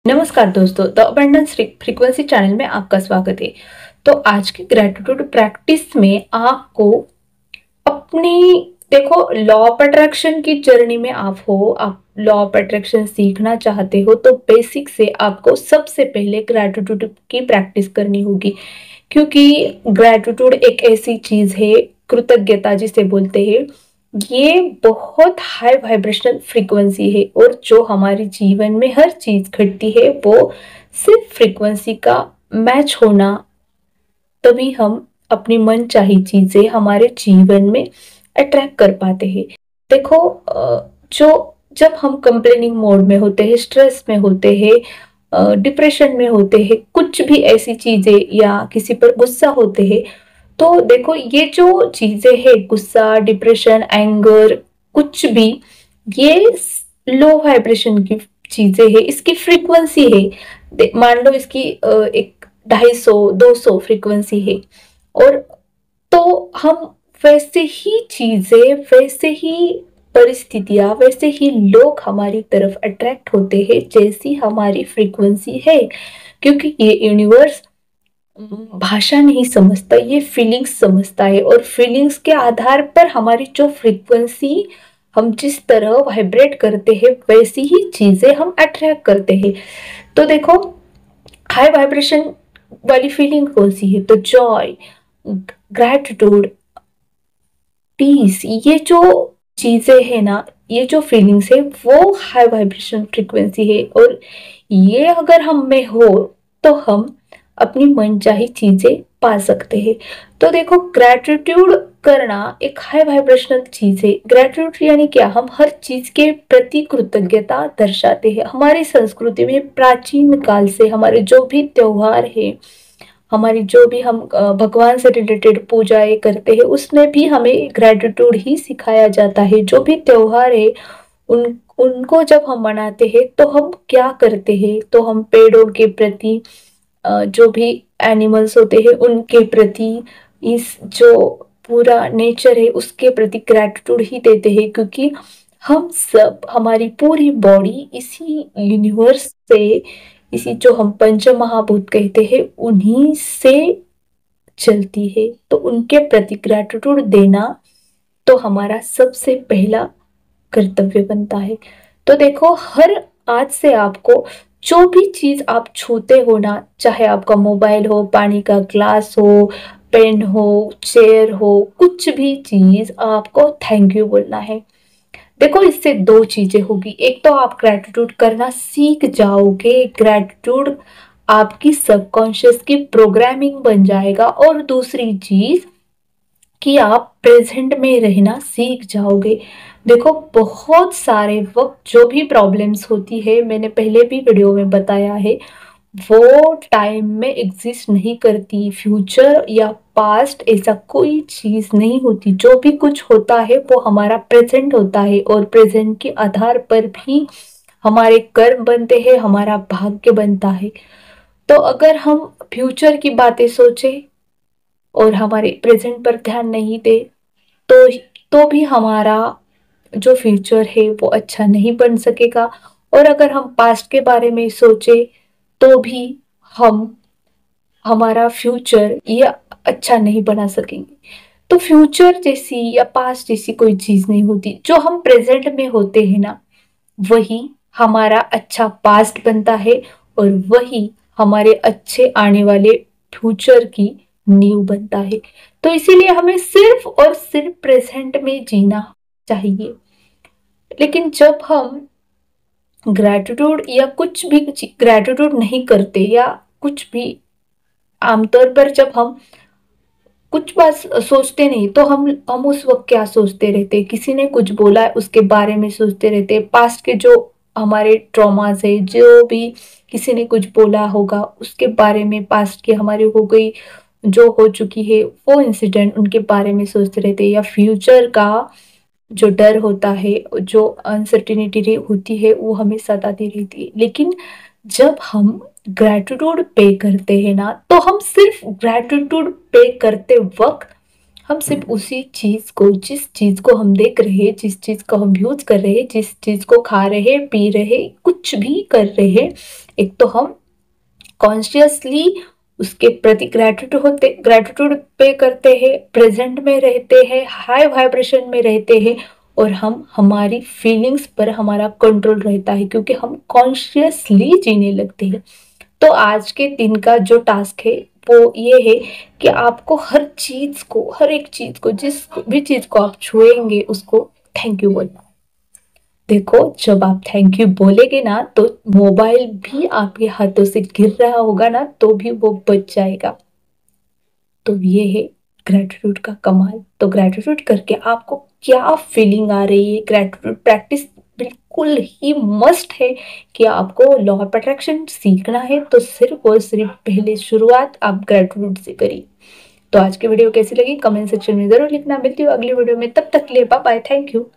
नमस्कार दोस्तों, the abundance frequency channel में आपका स्वागत है। तो आज की ग्रेटिट्यूड प्रैक्टिस में आपको अपनी देखो लॉ ऑफ अट्रैक्शन की जर्नी में आप लॉ ऑफ अट्रैक्शन सीखना चाहते हो तो बेसिक से आपको सबसे पहले ग्रेटिट्यूड की प्रैक्टिस करनी होगी, क्योंकि ग्रेटिट्यूड एक ऐसी चीज है, कृतज्ञता जिसे बोलते हैं, ये बहुत हाई वाइब्रेशनल फ्रीक्वेंसी है और जो हमारे जीवन में हर चीज घटती है वो सिर्फ फ्रीक्वेंसी का मैच होना, तभी हम अपनी मन चाही चीजें हमारे जीवन में अट्रैक्ट कर पाते हैं। देखो जो जब हम कंप्लेनिंग मोड में होते हैं, स्ट्रेस में होते हैं, डिप्रेशन में होते हैं, कुछ भी ऐसी चीजें या किसी पर गुस्सा होते हैं, तो देखो ये जो चीजें हैं, गुस्सा, डिप्रेशन, एंगर, कुछ भी, ये लो वाइब्रेशन की चीजें हैं, इसकी फ्रीक्वेंसी है। मान लो इसकी एक 250-200 फ्रीक्वेंसी है, और तो हम वैसे ही चीजें, वैसे ही परिस्थितियां, वैसे ही लोग हमारी तरफ अट्रैक्ट होते हैं जैसी हमारी फ्रीक्वेंसी है, क्योंकि ये यूनिवर्स भाषा नहीं समझता, ये फीलिंग्स समझता है, और फीलिंग्स के आधार पर हमारी जो फ्रीक्वेंसी, हम जिस तरह वाइब्रेट करते हैं वैसी ही चीजें हम अट्रैक्ट करते हैं। तो देखो हाई वाइब्रेशन वाली फीलिंग कौन सी है? तो जॉय, ग्रैटिट्यूड, पीस, ये जो चीजें है ना, ये जो फीलिंग्स है वो हाई वाइब्रेशन फ्रीक्वेंसी है, और ये अगर हम में हो तो हम अपनी मनचाही चीजें पा सकते हैं। तो देखो ग्रैटिट्यूड करना एक हाई वाइब्रेशनल चीज है। ग्रैटिट्यूड यानी क्या? हम हर चीज के प्रति कृतज्ञता दर्शाते हैं। हमारी संस्कृति में प्राचीन काल से हमारे जो भी त्योहार है, हमारी जो भी हम भगवान से रिलेटेड पूजाएं करते हैं, उसमें भी हमें ग्रैटिट्यूड ही सिखाया जाता है। जो भी त्योहार है उनको जब हम मनाते हैं तो हम क्या करते हैं? तो हम पेड़ों के प्रति, जो भी एनिमल्स होते हैं उनके प्रति, इस जो पूरा नेचर है उसके प्रति ग्रैटिट्यूड ही देते हैं, क्योंकि हम सब, हमारी पूरी बॉडी इसी यूनिवर्स से, इसी जो हम पंच महाभूत कहते हैं उन्हीं से चलती है। तो उनके प्रति ग्रैटिट्यूड देना तो हमारा सबसे पहला कर्तव्य बनता है। तो देखो हर, आज से आपको जो भी चीज आप छूते हो ना, चाहे आपका मोबाइल हो, पानी का ग्लास हो, पेन हो, चेयर हो, कुछ भी चीज, आपको थैंक यू बोलना है। देखो इससे दो चीजें होगी, एक तो आप ग्रैटिट्यूड करना सीख जाओगे, ग्रैटिट्यूड आपकी सबकॉन्शियस की प्रोग्रामिंग बन जाएगा, और दूसरी चीज कि आप प्रेजेंट में रहना सीख जाओगे। देखो बहुत सारे वक्त जो भी प्रॉब्लम्स होती है, मैंने पहले भी वीडियो में बताया है, वो टाइम में एग्जिस्ट नहीं करती। फ्यूचर या पास्ट ऐसा कोई चीज नहीं होती। जो भी कुछ होता है वो हमारा प्रेजेंट होता है, और प्रेजेंट के आधार पर भी हमारे कर्म बनते हैं, हमारा भाग्य बनता है। तो अगर हम फ्यूचर की बातें सोचें और हमारे प्रेजेंट पर ध्यान नहीं दे, तो भी हमारा जो फ्यूचर है वो अच्छा नहीं बन सकेगा। और अगर हम पास्ट के बारे में सोचे तो भी हम हमारा फ्यूचर ये अच्छा नहीं बना सकेंगे। तो फ्यूचर जैसी या पास्ट जैसी कोई चीज नहीं होती। जो हम प्रेजेंट में होते हैं ना, वही हमारा अच्छा पास्ट बनता है, और वही हमारे अच्छे आने वाले फ्यूचर की नींव बनता है। तो इसीलिए हमें सिर्फ और सिर्फ प्रेजेंट में जीना चाहिए। लेकिन जब हम ग्रैटिट्यूड या कुछ भी ग्रैटिट्यूड नहीं करते, या कुछ भी, आमतौर पर जब हम कुछ बात सोचते नहीं, तो हम उस वक्त क्या सोचते रहते? किसी ने कुछ बोला है उसके बारे में सोचते रहते। पास्ट के जो हमारे ट्रॉमास है, जो भी किसी ने कुछ बोला होगा उसके बारे में, पास्ट की हमारी हो गई, जो हो चुकी है वो इंसिडेंट, उनके बारे में सोचते रहते। या फ्यूचर का जो डर होता है, जो अनसर्टिनिटी होती है, वो हमें सताती रहती है। लेकिन जब हम ग्रैटिट्यूड पे करते हैं ना, तो हम सिर्फ ग्रैटिट्यूड पे करते वक्त हम सिर्फ उसी चीज को, जिस चीज को हम देख रहे हैं, जिस चीज को हम यूज कर रहे हैं, जिस चीज को खा रहे, पी रहे, कुछ भी कर रहे, एक तो हम कॉन्शियसली उसके प्रति ग्रेटिट्यूड पे करते हैं, प्रेजेंट में रहते हैं, हाई वाइब्रेशन में रहते हैं, और हम हमारी फीलिंग्स पर हमारा कंट्रोल रहता है क्योंकि हम कॉन्शियसली जीने लगते हैं। तो आज के दिन का जो टास्क है वो ये है कि आपको हर चीज को, हर एक चीज को, जिस भी चीज को आप छुएंगे उसको थैंक यू बोलना। देखो, जब आप थैंक यू बोलेगे ना तो मोबाइल भी आपके हाथों से गिर रहा होगा ना तो भी वो बच जाएगा। तो ये है ग्रेटिट्यूड का कमाल। तो ग्रेटिट्यूड करके आपको क्या फीलिंग आ रही है, ग्रेटिट्यूड प्रैक्टिस बिल्कुल ही मस्ट है कि आपको लॉ ऑफ अट्रैक्शन सीखना है तो सिर्फ और सिर्फ पहले शुरुआत आप ग्रेटिट्यूड से करिए। तो आज की वीडियो कैसी लगी कमेंट सेक्शन में जरूर लिखना। मिलती हूँ अगली वीडियो में, तब तक के लिए बाय बाय, थैंक यू।